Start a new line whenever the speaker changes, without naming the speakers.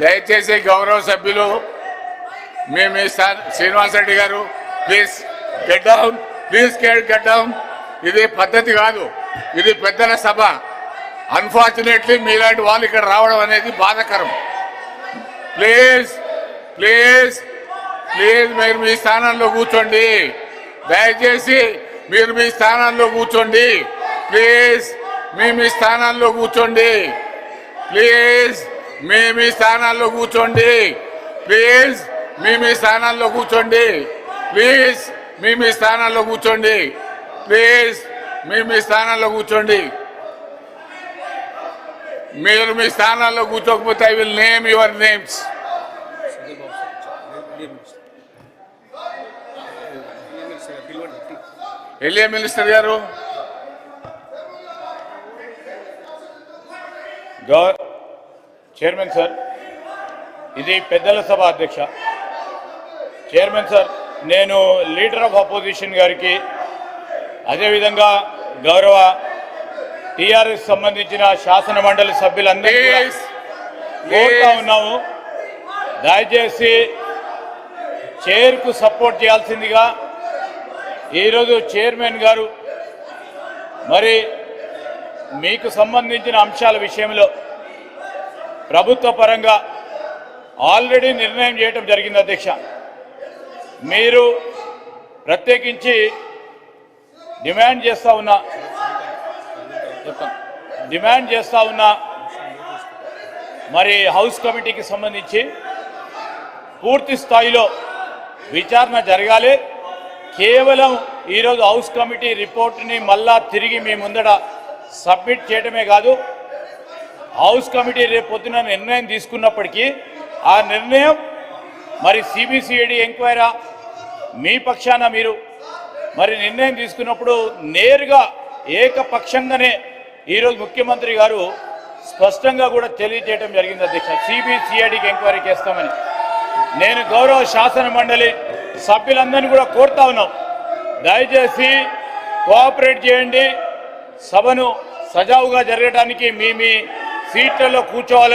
దయచేసి గౌరవ సభ్యులు మీ శ్రీనివాస్ రెడ్డి గారు please get down, please get down. ఇది పద్ధతి కాదు, ఇది పెద్దల సభ. అన్ఫార్చునేట్లీ మీలాంటి వాళ్ళు ఇక్కడ రావడం అనేది బాధాకరం. ప్లీజ్ ప్లీజ్ ప్లీజ్ మీరు మీ స్థానంలో కూర్చోండి. దయచేసి మీరు మీ స్థానాల్లో కూర్చోండి. ప్లీజ్ మీ స్థానాల్లో కూర్చోండి. ప్లీజ్ మీ స్థానాల్లో కూర్చోండి. ప్లీజ్ మీ స్థానాల్లో కూర్చోండి. ప్లీజ్ మీ స్థానాల్లో కూర్చోండి. ప్లీజ్ మీ స్థానాల్లో కూర్చోండి. మీరు మీ స్థానాల్లో కూర్చోకపోతే I will name your names. LA minister గారు,
చైర్మన్ సార్, ఇది పెద్దల సభ అధ్యక్ష. చైర్మన్ సార్, నేను లీడర్ ఆఫ్ అపోజిషన్ గారికి అదేవిధంగా గౌరవ టీఆర్ఎస్ సంబంధించిన శాసన మండలి సభ్యులందరికీ కోరుతా ఉన్నాము, దయచేసి చైర్కు సపోర్ట్ చేయాల్సిందిగా. ఈరోజు చైర్మన్ గారు మరి మీకు సంబంధించిన అంశాల విషయంలో ప్రభుత్వ పరంగా ఆల్రెడీ నిర్ణయం చేయటం జరిగింది అధ్యక్ష. మీరు ప్రత్యేకించి డిమాండ్ చేస్తా ఉన్నా మరి హౌస్ కమిటీకి సంబంధించి పూర్తి స్థాయిలో విచారణ జరగాలి. కేవలం ఈరోజు హౌస్ కమిటీ రిపోర్ట్ని మళ్ళా తిరిగి మీ ముందట సబ్మిట్ చేయడమే కాదు, హౌస్ కమిటీ రేపు పొద్దున నిర్ణయం తీసుకున్నప్పటికీ ఆ నిర్ణయం మరి సిబిసిఐడి ఎంక్వైరీ మీ పక్షాన మీరు మరి నిర్ణయం తీసుకున్నప్పుడు నేరుగా ఏకపక్షంగానే ఈరోజు ముఖ్యమంత్రి గారు స్పష్టంగా కూడా తెలియజేయడం జరిగింది అధ్యక్ష, సిబిసిఐడికి ఎంక్వైరీ చేస్తామని. నేను గౌరవ శాసన మండలి సభ్యులందరినీ కూడా కోరుతా ఉన్నాం, దయచేసి కోఆపరేట్ చేయండి. సభను సజావుగా జరగడానికి మీ సీట్లలో కూర్చోవాలని